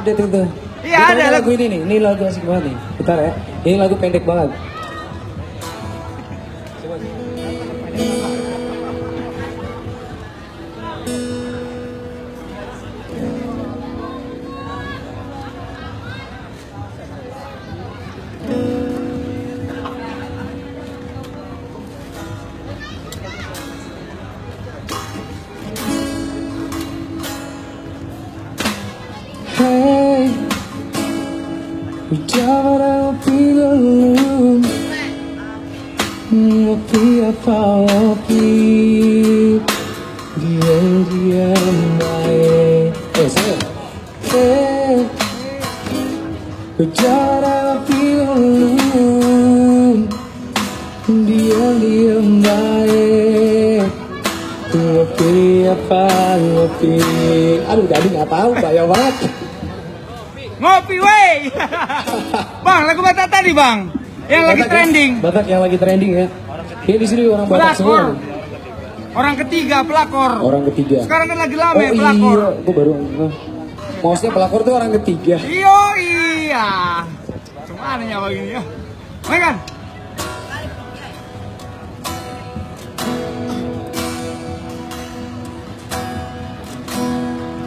Itu. Iya ada lagu ini nih, ini lagu asik banget nih. Bentar ya, ini lagu pendek banget. Hey, udah belum ngopi apa ngopi diam baik. Saya. Hey, udah belum diam baik. Ngopi apa ngopi. Aduh, tadi nggak tahu, bahaya banget. Ngopi wey. Bang, lagu Batak tadi bang, yang lagi trending. Batak yang lagi trending ya. Ini di sini orang Batak semua. Orang ketiga pelakor. Orang ketiga. Sekarang kan lagi lama pelakor. Iya, gue baru. Maksudnya pelakor tuh orang ketiga. Iya. Cuma anehnya begini ya. Main kan?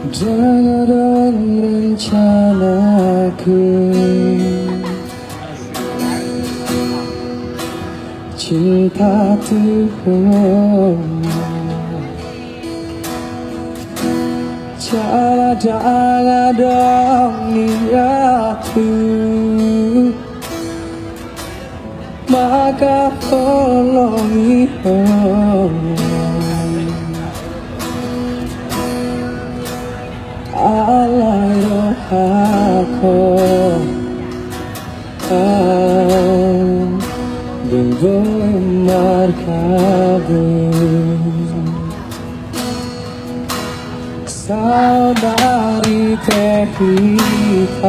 Jangan rencanaku cinta Tuhan, jangan dong niatku, maka tolongi alai rohaku bermarkabun saudari teh hitam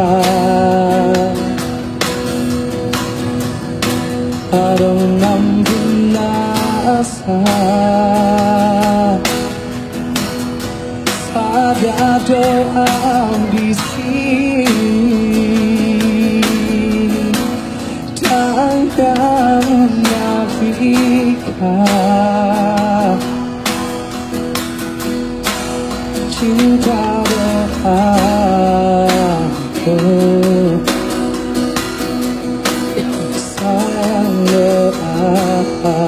adong nambun asa ada doa di sini tanpa menafikan cinta doaku, sayang doa.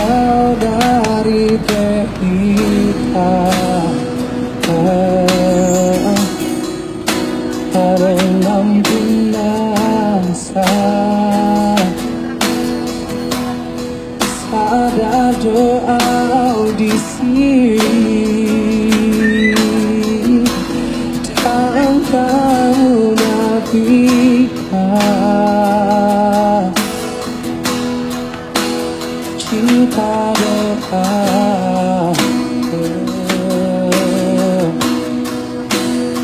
Saudari teh hitam ada nampun asa ada doa di sini tanpa menafikan cinta doa,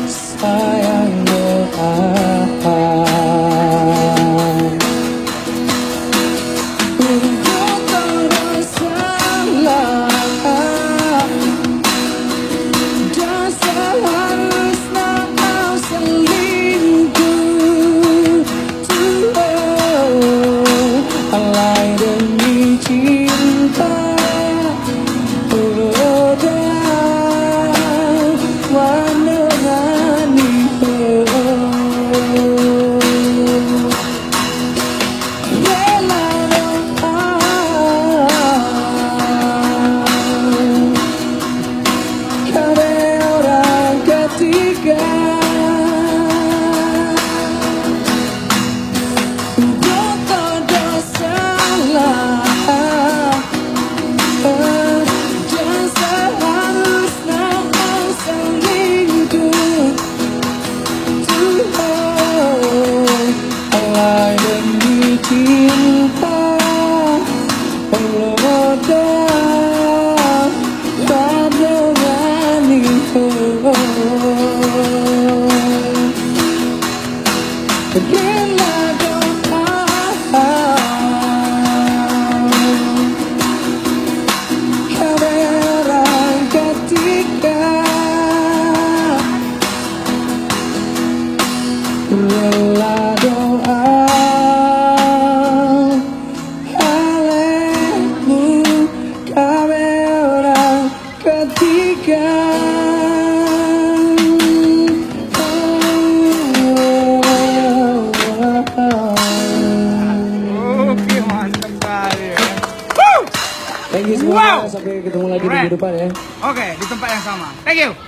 sayang doa. Untuk tersalah dan seharusnya kau selingkuh Tuhan, alai demi cinta cinta Meloda Padongan itu Bila doa Kamerang ketika Rela doa Haleku Kamerang ketika Oke, mantap sekali. Thank you semua. Sampai ketemu lagi di minggu depan ya. Oke, di tempat yang sama. Thank you.